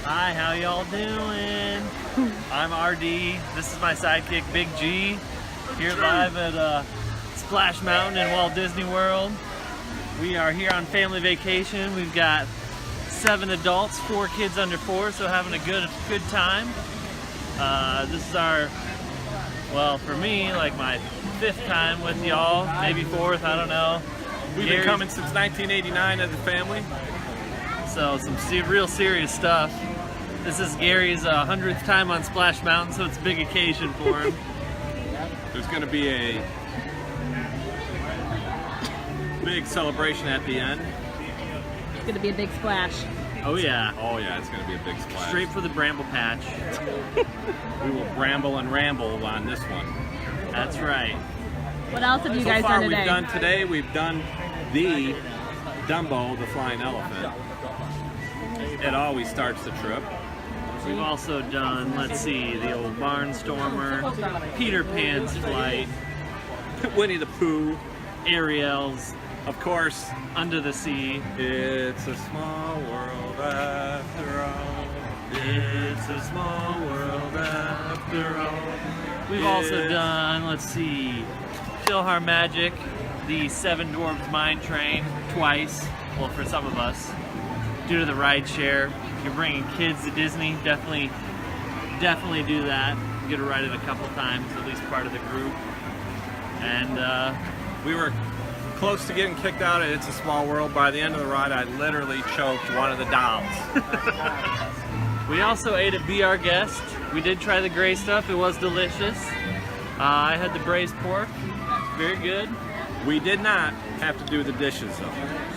Hi, how y'all doing? I'm RD. This is my sidekick, Big G. Here live at Splash Mountain in Walt Disney World. We are here on family vacation. We've got 7 adults, 4 kids under 4, so having a good time. This is our, well, for me, like my 5th time with y'all, maybe 4th, I don't know. We've been coming since 1989 as a family. So some real serious stuff. This is Gary's 100th time on Splash Mountain, so it's a big occasion for him. There's going to be a big celebration at the end. It's going to be a big splash. Oh yeah. Oh yeah, it's going to be a big splash. Straight for the bramble patch. We will bramble and ramble on this one. That's right. What else have you guys done today? We've done the Dumbo, the flying elephant. It always starts the trip. We've also done, let's see, the old Barnstormer, Peter Pan's flight, Winnie the Pooh, Ariel's, of course, Under the Sea. It's a small world after all. It's a small world after all. We've also done, let's see, PhilharMagic, the Seven Dwarfs Mine Train, twice. Well, for some of us, due to the ride share. You're bringing kids to Disney, definitely do that. Get to ride it a couple times, at least part of the group. And we were close to getting kicked out at It's a Small World. By the end of the ride, I literally choked one of the dolls. We also ate at Be Our Guest. We did try the gray stuff. It was delicious. I had the braised pork. Very good. We did not have to do the dishes, though.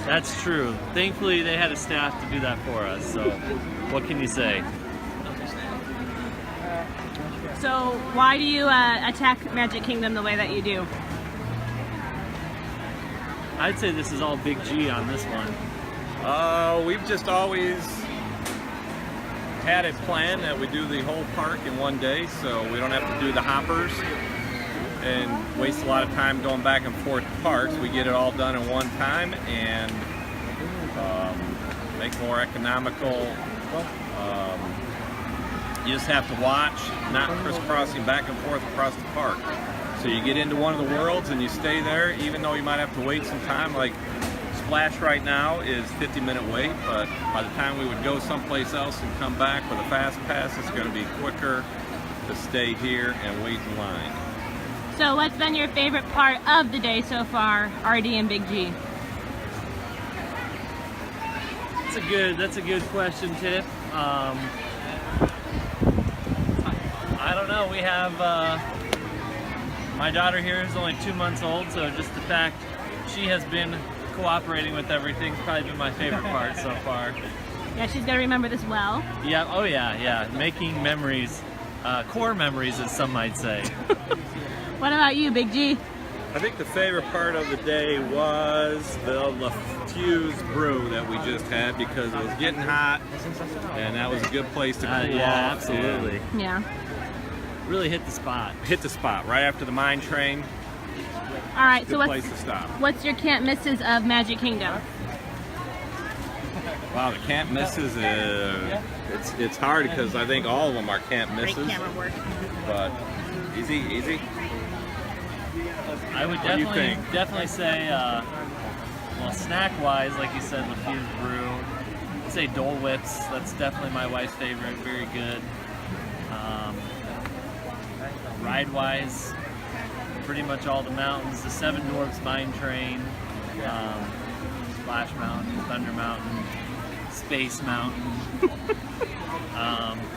That's true. Thankfully, they had a staff to do that for us, so what can you say? So, why do you attack Magic Kingdom the way that you do? I'd say this is all Big G on this one. We've just always had it planned that we do the whole park in one day, so we don't have to do the hoppers and waste a lot of time going back and forth parks. We get it all done in one time and make more economical. You just have to watch, not crisscrossing back and forth across the park. So you get into one of the worlds and you stay there, even though you might have to wait some time. Like Splash right now is 50-minute wait, but by the time we would go someplace else and come back with a fast pass, it's going to be quicker to stay here and wait in line. So what's been your favorite part of the day so far, RD and Big G? That's a good question, Tiff. I don't know. We have my daughter here is only 2 months old, so just the fact she has been cooperating with everything's probably been my favorite part so far. Yeah, she's gonna remember this well. Yeah. Oh yeah. Making memories, core memories, as some might say. What about you, Big G? I think the favorite part of the day was the Fuse brew that we just had because it was getting hot and that was a good place to cool off. Yeah, absolutely. Yeah. Really hit the spot. Hit the spot right after the mine train. All right, Good place to stop. What's your can't misses of Magic Kingdom? Wow, the can't misses, it's hard because I think all of them are can't misses. Great camera work. But easy. I would definitely say, well, snack-wise, like you said, the Fuse Brew. I'd say Dole Whips. That's definitely my wife's favorite. Very good. Ride-wise, pretty much all the mountains. The Seven Dwarfs Mine Train, Splash Mountain, Thunder Mountain, Space Mountain.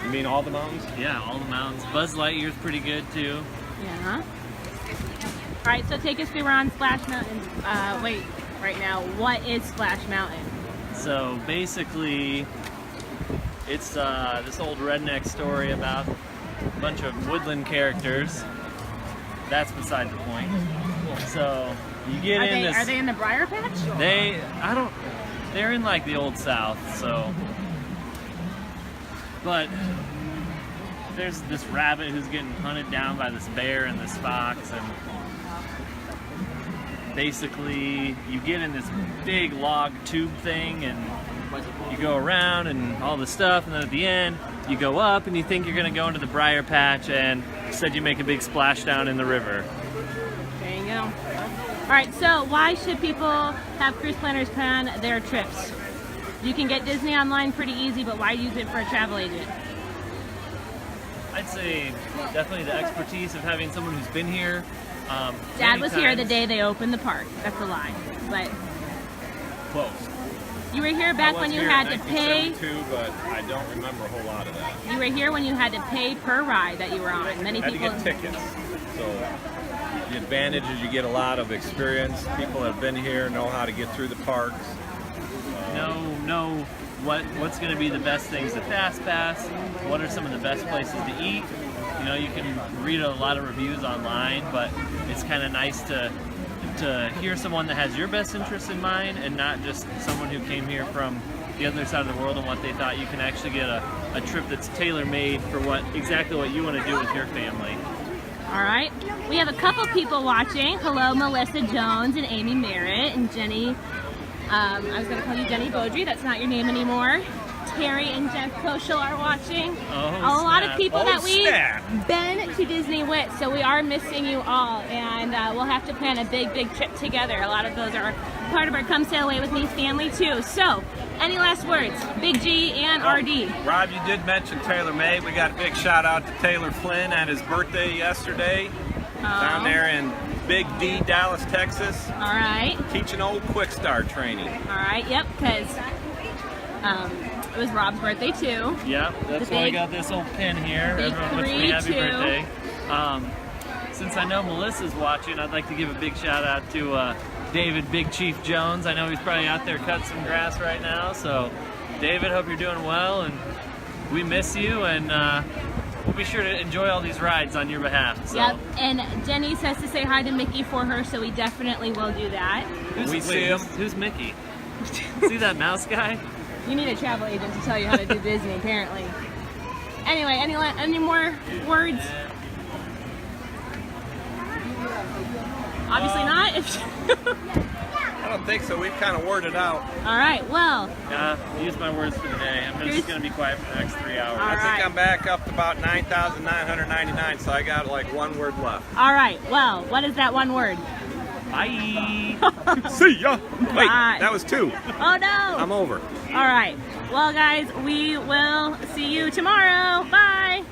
You mean all the mountains? Yeah, all the mountains. Buzz Lightyear's pretty good too. Yeah. All right, so take us through. We're on Splash Mountain. Right now, what is Splash Mountain? So basically, it's this old redneck story about a bunch of woodland characters. That's beside the point. So you get in this. Are they in the Briar Patch? They're in like the old South. So, but there's this rabbit who's getting hunted down by this bear and this fox, and basically you get in this big log tube thing, and you go around and all the stuff, and then at the end, you go up and you think you're gonna go into the briar patch, and instead you make a big splashdown in the river. There you go. All right, so why should people have cruise planners plan their trips? You can get Disney online pretty easy, but why use it for a travel agent? I'd say definitely the expertise of having someone who's been here. Dad many was here the times. day they opened the park. That's a lie, but Close. you were here back when you had to pay. 1972, but I don't remember a whole lot of that. You were here when you had to pay per ride that you were on. Many I had to people. get tickets. So the advantage is you get a lot of experience. People have been here, know how to get through the parks. Know what's going to be the best things at Fast Pass. What are some of the best places to eat? You know, you can read a lot of reviews online, but it's kind of nice to hear someone that has your best interests in mind, and not just someone who came here from the other side of the world and what they thought. You can actually get a trip that's tailor-made for exactly what you want to do with your family. All right, we have a couple people watching. Hello, Melissa Jones and Amy Merritt and Jenny. I was going to call you Jenny Beaudry. That's not your name anymore. Terry and Jeff Koschel are watching. Oh, A lot of snap. people Oh, that we've snap. been to Disney with, so we are missing you all, and we'll have to plan a big trip together. A lot of those are part of our Come Sail Away With Me family too. So, any last words? Big G and RD. Rob, you did mention Taylor May. We got a big shout out to Taylor Flynn at his birthday yesterday down there in Big D, Dallas, Texas, All right. teaching old Quick Start training. All right, yep, because it was Rob's birthday too. Yeah, that's The why I big- got this old pin here. big Everyone wishes me happy 3-2. birthday. Since I know Melissa's watching, I'd like to give a big shout out to David Big Chief Jones. I know he's probably out there cutting some grass right now. So, David, hope you're doing well, and we miss you, and we'll be sure to enjoy all these rides on your behalf. So. Yep, and Jenny says to say hi to Mickey for her, so we definitely will do that. We see him. Who's Mickey? See that mouse guy? You need a travel agent to tell you how to do Disney, apparently. Anyway, any more words? Obviously not. I don't think so. We've kind of worded out. All right, well, Use my words for the day. I'm just going to be quiet for the next 3 hours. All I right. think I'm back up to about 9,999, so I got like one word left. all right, well, what is that one word? Bye. See ya. Wait, Bye. that was two. Oh no! I'm over. All right, well guys, we will see you tomorrow. Bye!